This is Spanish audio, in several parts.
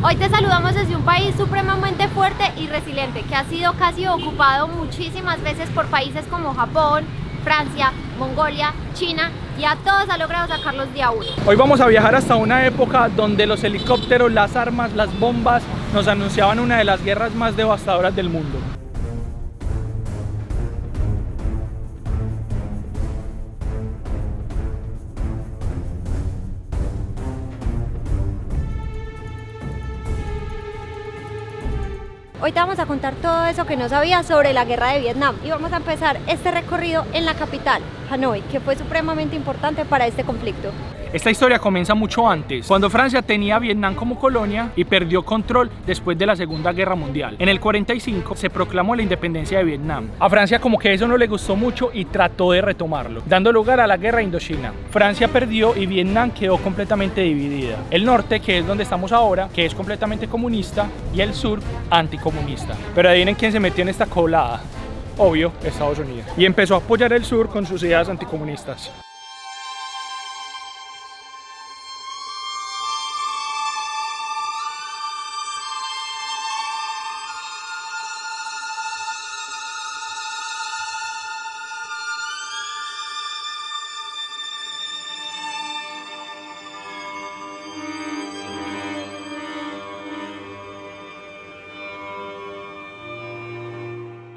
Hoy te saludamos desde un país supremamente fuerte y resiliente que ha sido casi ocupado muchísimas veces por países como Japón, Francia, Mongolia, China, y a todos ha logrado sacarlos día uno. Hoy vamos a viajar hasta una época donde los helicópteros, las armas, las bombas nos anunciaban una de las guerras más devastadoras del mundo. Hoy te vamos a contar todo eso que no sabías sobre la guerra de Vietnam y vamos a empezar este recorrido en la capital, Hanoi, que fue supremamente importante para este conflicto. Esta historia comienza mucho antes, cuando Francia tenía a Vietnam como colonia y perdió control después de la Segunda Guerra Mundial. En el 45 se proclamó la independencia de Vietnam. A Francia como que eso no le gustó mucho y trató de retomarlo, dando lugar a la guerra Indochina. Francia perdió y Vietnam quedó completamente dividida. El norte, que es donde estamos ahora, que es completamente comunista, y el sur, anticomunista. Pero adivinen quién se metió en esta colada. Obvio, Estados Unidos. Y empezó a apoyar el sur con sus ideas anticomunistas.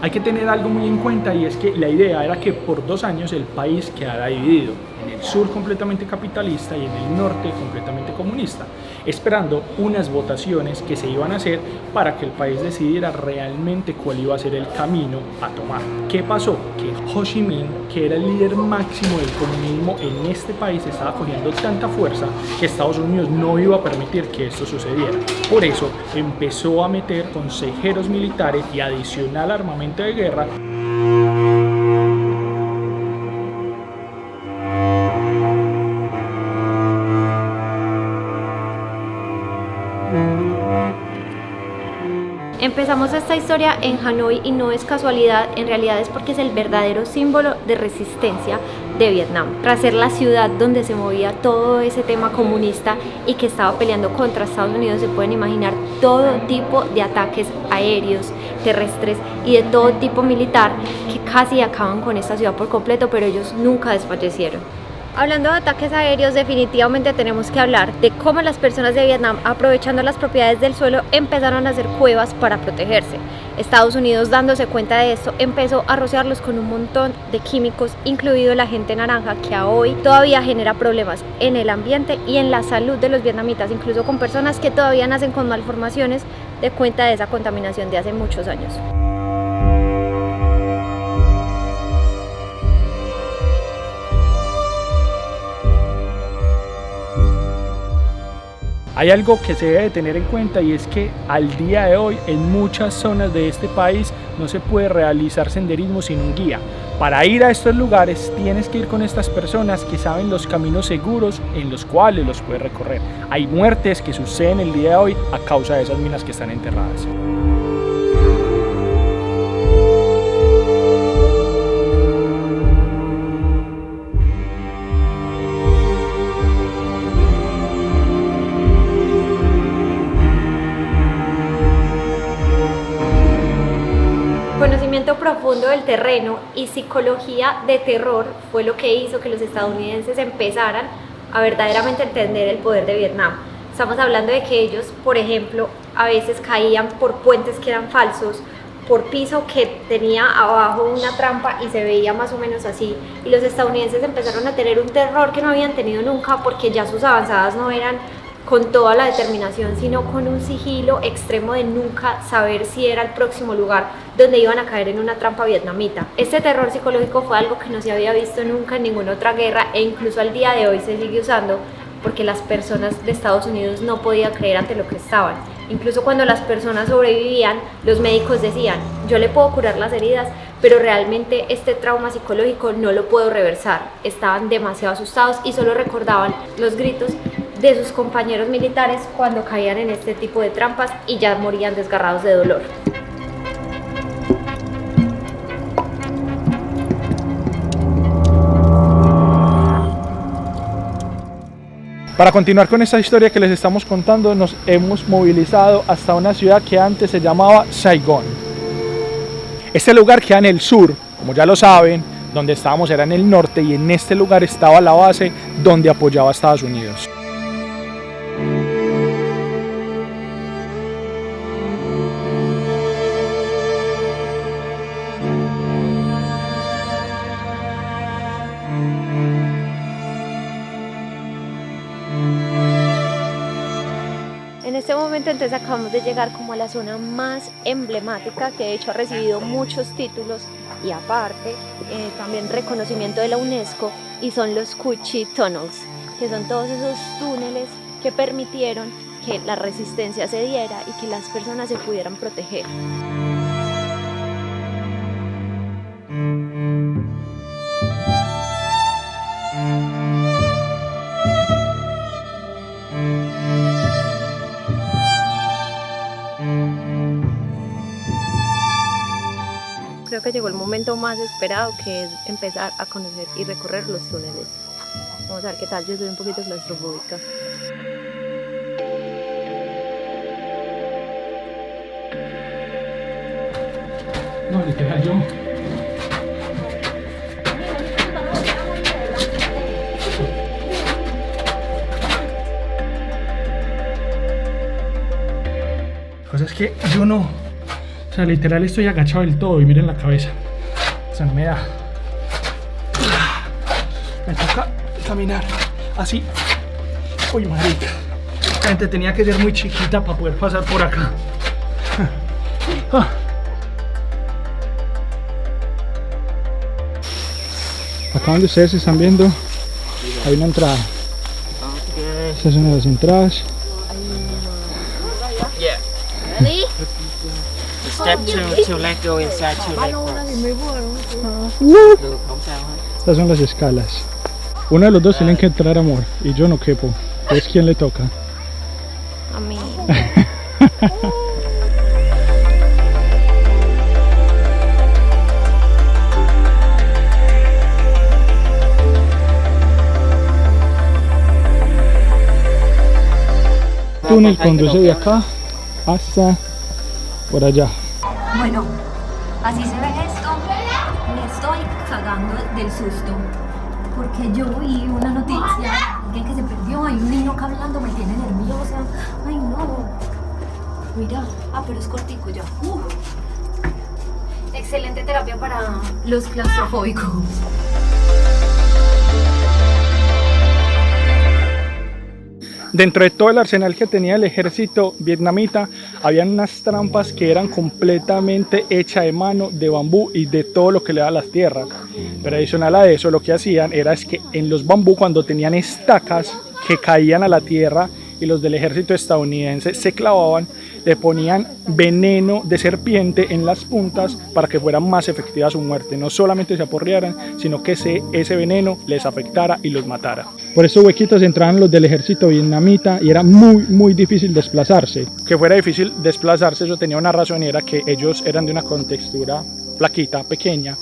Hay que tener algo muy en cuenta, y es que la idea era que por 2 años el país quedara dividido, en el sur completamente capitalista y en el norte completamente comunista, esperando unas votaciones que se iban a hacer para que el país decidiera realmente cuál iba a ser el camino a tomar. ¿Qué pasó? Que Ho Chi Minh, que era el líder máximo del comunismo en este país, estaba cogiendo tanta fuerza que Estados Unidos no iba a permitir que esto sucediera. Por eso empezó a meter consejeros militares y adicional armamento de guerra. Empezamos esta historia en Hanoi y no es casualidad, en realidad es porque es el verdadero símbolo de resistencia de Vietnam. Tras ser la ciudad donde se movía todo ese tema comunista y que estaba peleando contra Estados Unidos, se pueden imaginar todo tipo de ataques aéreos, terrestres y de todo tipo militar que casi acaban con esta ciudad por completo, pero ellos nunca desfallecieron. Hablando de ataques aéreos, definitivamente tenemos que hablar de cómo las personas de Vietnam, aprovechando las propiedades del suelo, empezaron a hacer cuevas para protegerse. Estados Unidos, dándose cuenta de esto, empezó a rociarlos con un montón de químicos, incluido el agente naranja, que a hoy todavía genera problemas en el ambiente y en la salud de los vietnamitas, incluso con personas que todavía nacen con malformaciones de cuenta de esa contaminación de hace muchos años. Hay algo que se debe tener en cuenta, y es que al día de hoy en muchas zonas de este país no se puede realizar senderismo sin un guía. Para ir a estos lugares tienes que ir con estas personas que saben los caminos seguros en los cuales los puedes recorrer. Hay muertes que suceden el día de hoy a causa de esas minas que están enterradas. Conocimiento profundo del terreno y psicología de terror fue lo que hizo que los estadounidenses empezaran a verdaderamente entender el poder de Vietnam. Estamos hablando de que ellos, por ejemplo, a veces caían por puentes que eran falsos, por piso que tenía abajo una trampa y se veía más o menos así, y los estadounidenses empezaron a tener un terror que no habían tenido nunca, porque ya sus avanzadas no eran con toda la determinación, sino con un sigilo extremo de nunca saber si era el próximo lugar donde iban a caer en una trampa vietnamita. Este terror psicológico fue algo que no se había visto nunca en ninguna otra guerra, e incluso al día de hoy se sigue usando, porque las personas de Estados Unidos no podían creer ante lo que estaban. Incluso cuando las personas sobrevivían, los médicos decían: yo le puedo curar las heridas, pero realmente este trauma psicológico no lo puedo reversar. Estaban demasiado asustados y solo recordaban los gritos de sus compañeros militares cuando caían en este tipo de trampas y ya morían desgarrados de dolor. Para continuar con esta historia que les estamos contando, nos hemos movilizado hasta una ciudad que antes se llamaba Saigón. Este lugar queda en el sur, como ya lo saben, donde estábamos era en el norte, y en este lugar estaba la base donde apoyaba a Estados Unidos. En este momento entonces acabamos de llegar como a la zona más emblemática, que de hecho ha recibido muchos títulos y aparte también reconocimiento de la UNESCO, y son los Khuchi Tunnels, que son todos esos túneles que permitieron que la resistencia se diera y que las personas se pudieran proteger. Creo que llegó el momento más esperado, que es empezar a conocer y recorrer los túneles. Vamos a ver qué tal, yo soy un poquito claustrofóbica. No, literal, yo. La cosa es que yo no. O sea, literal estoy agachado del todo y miren la cabeza. O sea, no me da. Me toca caminar así. Uy, marica. La gente tenía que ser muy chiquita para poder pasar por acá. Acá donde ustedes están viendo hay una entrada. Esta es una de las entradas. ¿Ready? Step to let go inside to let go. Estas son las escalas. Uno de los dos tienen que entrar, amor, y yo no quepo. ¿Es quién le toca? A mí. El túnel conduce de acá hasta por allá. Bueno, así se ve esto. Me estoy cagando del susto, porque yo vi una noticia, alguien que se perdió, hay un niño acá hablando, me tiene nerviosa. Ay no, mira, pero es cortico ya. Excelente terapia para los claustrofóbicos. Dentro de todo el arsenal que tenía el ejército vietnamita, habían unas trampas que eran completamente hechas de mano, de bambú y de todo lo que le da a las tierras. Pero adicional a eso, lo que hacían era que en los bambú, cuando tenían estacas que caían a la tierra y los del ejército estadounidense se clavaban, le ponían veneno de serpiente en las puntas para que fuera más efectiva su muerte. No solamente se aporrearan, sino que ese veneno les afectara y los matara. Por estos huequitos entraban los del ejército vietnamita y era muy difícil desplazarse. Que fuera difícil desplazarse, eso tenía una razón, y era que ellos eran de una contextura flaquita, pequeña,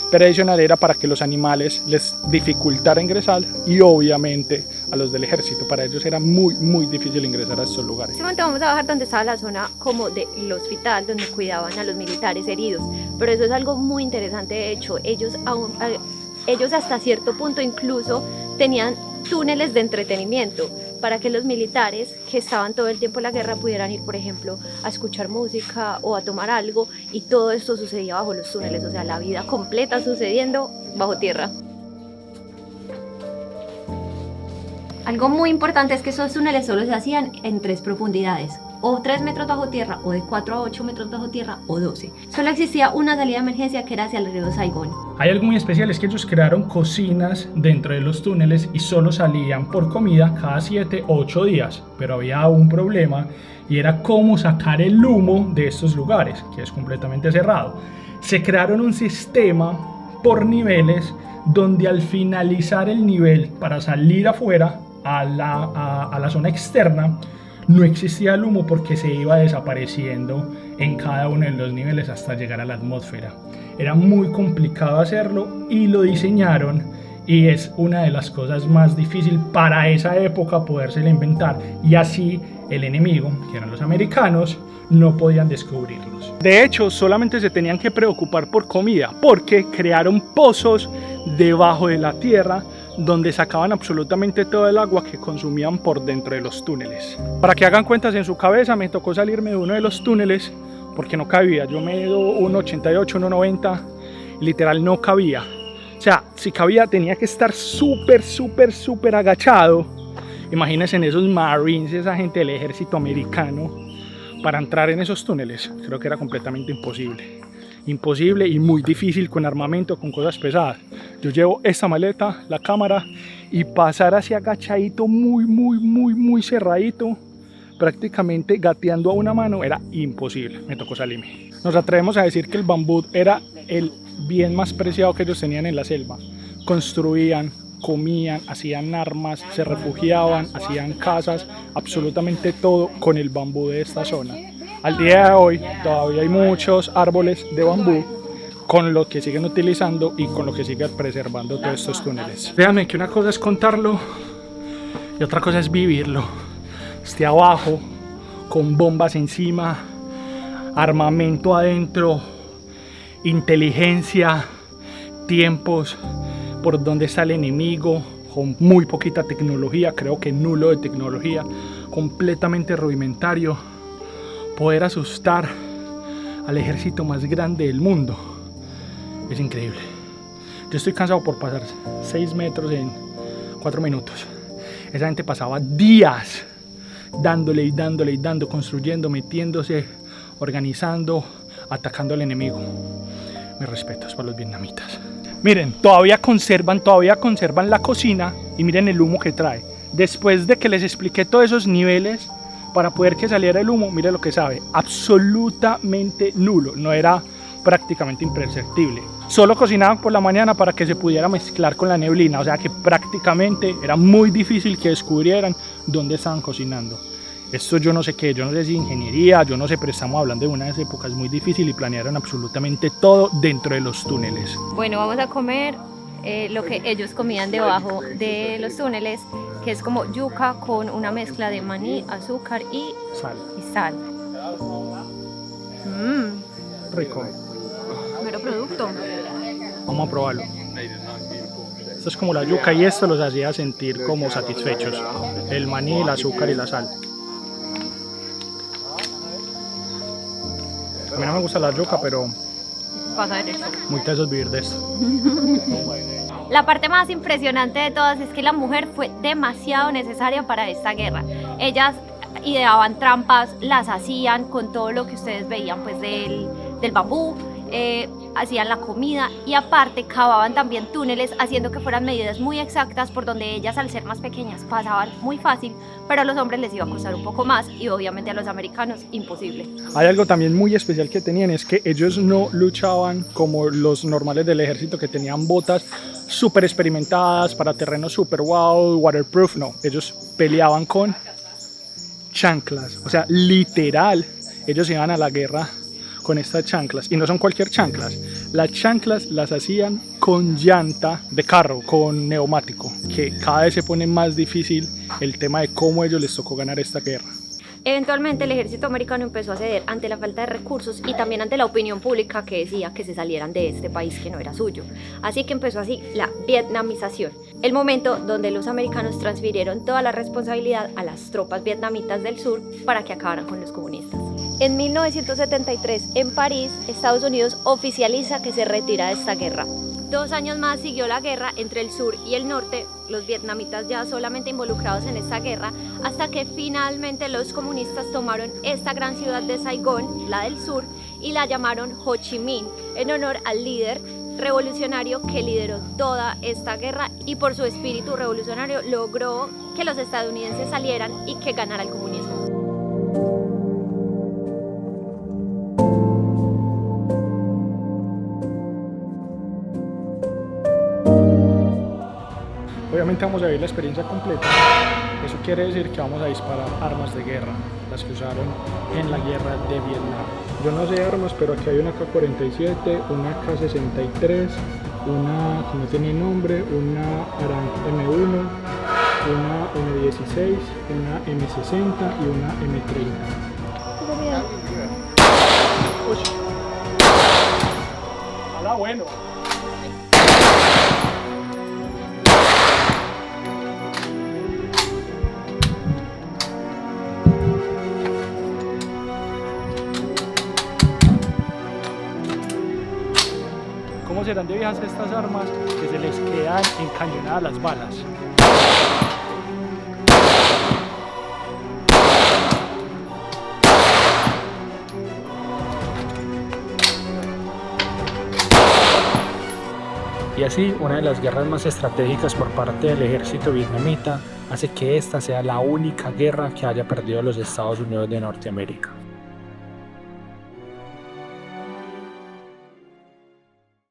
pero adicional era para que los animales les dificultara ingresar, y obviamente a los del ejército, para ellos era muy difícil ingresar a estos lugares. En este momento vamos a bajar donde estaba la zona como del hospital, donde cuidaban a los militares heridos, pero eso es algo muy interesante. De hecho, ellos hasta cierto punto incluso tenían túneles de entretenimiento para que los militares que estaban todo el tiempo en la guerra pudieran ir, por ejemplo, a escuchar música o a tomar algo, y todo esto sucedía bajo los túneles, o sea, la vida completa sucediendo bajo tierra. Algo muy importante es que esos túneles solo se hacían en 3 profundidades, o 3 metros bajo tierra, o de 4 a 8 metros bajo tierra, o 12. Solo existía una salida de emergencia, que era hacia el río Saigón. Hay algo muy especial, es que ellos crearon cocinas dentro de los túneles y solo salían por comida cada 7 o 8 días. Pero había un problema, y era cómo sacar el humo de estos lugares, que es completamente cerrado. Se crearon un sistema por niveles, donde al finalizar el nivel para salir afuera a la zona externa, no existía el humo, porque se iba desapareciendo en cada uno de los niveles hasta llegar a la atmósfera. Era muy complicado hacerlo, y lo diseñaron y es una de las cosas más difíciles para esa época podérsela inventar, y así el enemigo, que eran los americanos, no podían descubrirlos. De hecho, solamente se tenían que preocupar por comida, porque crearon pozos debajo de la tierra donde sacaban absolutamente todo el agua que consumían por dentro de los túneles. Para que hagan cuentas en su cabeza, me tocó salirme de uno de los túneles porque no cabía. Yo mido 1,88, 1,90, literal no cabía. O sea, si cabía tenía que estar súper agachado. Imagínense en esos Marines, esa gente del ejército americano, para entrar en esos túneles. Creo que era completamente imposible. Imposible y muy difícil con armamento, con cosas pesadas. Yo llevo esta maleta, la cámara, y pasar así agachadito, muy cerradito, prácticamente gateando a una mano, era imposible. Me tocó salirme. Nos atrevemos a decir que el bambú era el bien más preciado que ellos tenían en la selva. Construían, comían, hacían armas, se refugiaban, hacían casas, absolutamente todo con el bambú de esta zona. Al día de hoy todavía hay muchos árboles de bambú con lo que siguen utilizando y con lo que siguen preservando todos estos túneles. Créanme que una cosa es contarlo y otra cosa es vivirlo. Esté abajo, con bombas encima, armamento adentro, inteligencia, tiempos, por dónde está el enemigo, con muy poquita tecnología, creo que nulo de tecnología, completamente rudimentario, poder asustar al ejército más grande del mundo, es increíble. Yo estoy cansado por pasar 6 metros en 4 minutos. Esa gente pasaba días dándole y dando, construyendo, metiéndose, organizando, atacando al enemigo. Mis respetos para los vietnamitas. Miren, todavía conservan la cocina y miren el humo que trae. Después de que les expliqué todos esos niveles para poder que saliera el humo, miren lo que sabe, absolutamente nulo, no era prácticamente imperceptible. Solo cocinaban por la mañana para que se pudiera mezclar con la neblina, o sea que prácticamente era muy difícil que descubrieran dónde estaban cocinando. Esto yo no sé qué, yo no sé si ingeniería, yo no sé, pero estamos hablando de unas épocas muy difíciles y planearon absolutamente todo dentro de los túneles. Bueno, vamos a comer lo que ellos comían debajo de los túneles, que es como yuca con una mezcla de maní, azúcar y sal. Rico. Mero producto. Vamos a probarlo. Esto es como la yuca y esto los hacía sentir como satisfechos. El maní, el azúcar y la sal. A mí no me gusta la yuca, pero Pasa derecho. muy tesos vivir de esto. La parte más impresionante de todas es que la mujer fue demasiado necesaria para esta guerra. Ellas ideaban trampas, las hacían con todo lo que ustedes veían pues del bambú, hacían la comida y aparte cavaban también túneles haciendo que fueran medidas muy exactas por donde ellas, al ser más pequeñas, pasaban muy fácil, pero a los hombres les iba a costar un poco más y obviamente a los americanos imposible. Hay algo también muy especial que tenían, es que ellos no luchaban como los normales del ejército que tenían botas súper experimentadas para terrenos súper wow, waterproof, no, ellos peleaban con chanclas, o sea, literal, ellos iban a la guerra con estas chanclas, y no son cualquier chanclas, las chanclas las hacían con llanta de carro, con neumático, que cada vez se pone más difícil el tema de cómo ellos les tocó ganar esta guerra. Eventualmente el ejército americano empezó a ceder ante la falta de recursos y también ante la opinión pública que decía que se salieran de este país que no era suyo. Así que empezó así la vietnamización, el momento donde los americanos transfirieron toda la responsabilidad a las tropas vietnamitas del sur para que acabaran con los comunistas. En 1973, en París, Estados Unidos oficializa que se retira de esta guerra. 2 años más siguió la guerra entre el sur y el norte, los vietnamitas ya solamente involucrados en esta guerra, hasta que finalmente los comunistas tomaron esta gran ciudad de Saigón, la del sur, y la llamaron Ho Chi Minh, en honor al líder revolucionario que lideró toda esta guerra y por su espíritu revolucionario logró que los estadounidenses salieran y que ganara el comunismo. Obviamente vamos a ver la experiencia completa. Eso quiere decir que vamos a disparar armas de guerra, las que usaron en la guerra de Vietnam. Yo no sé armas, pero aquí hay una K-47, una K-63, una que no tiene nombre, una Aran M1, una M16, una M60 y una M30. Hola, bueno. ¿Cómo serán de viejas estas armas que se les quedan encañonadas las balas? Y así, una de las guerras más estratégicas por parte del ejército vietnamita hace que esta sea la única guerra que haya perdido los Estados Unidos de Norteamérica.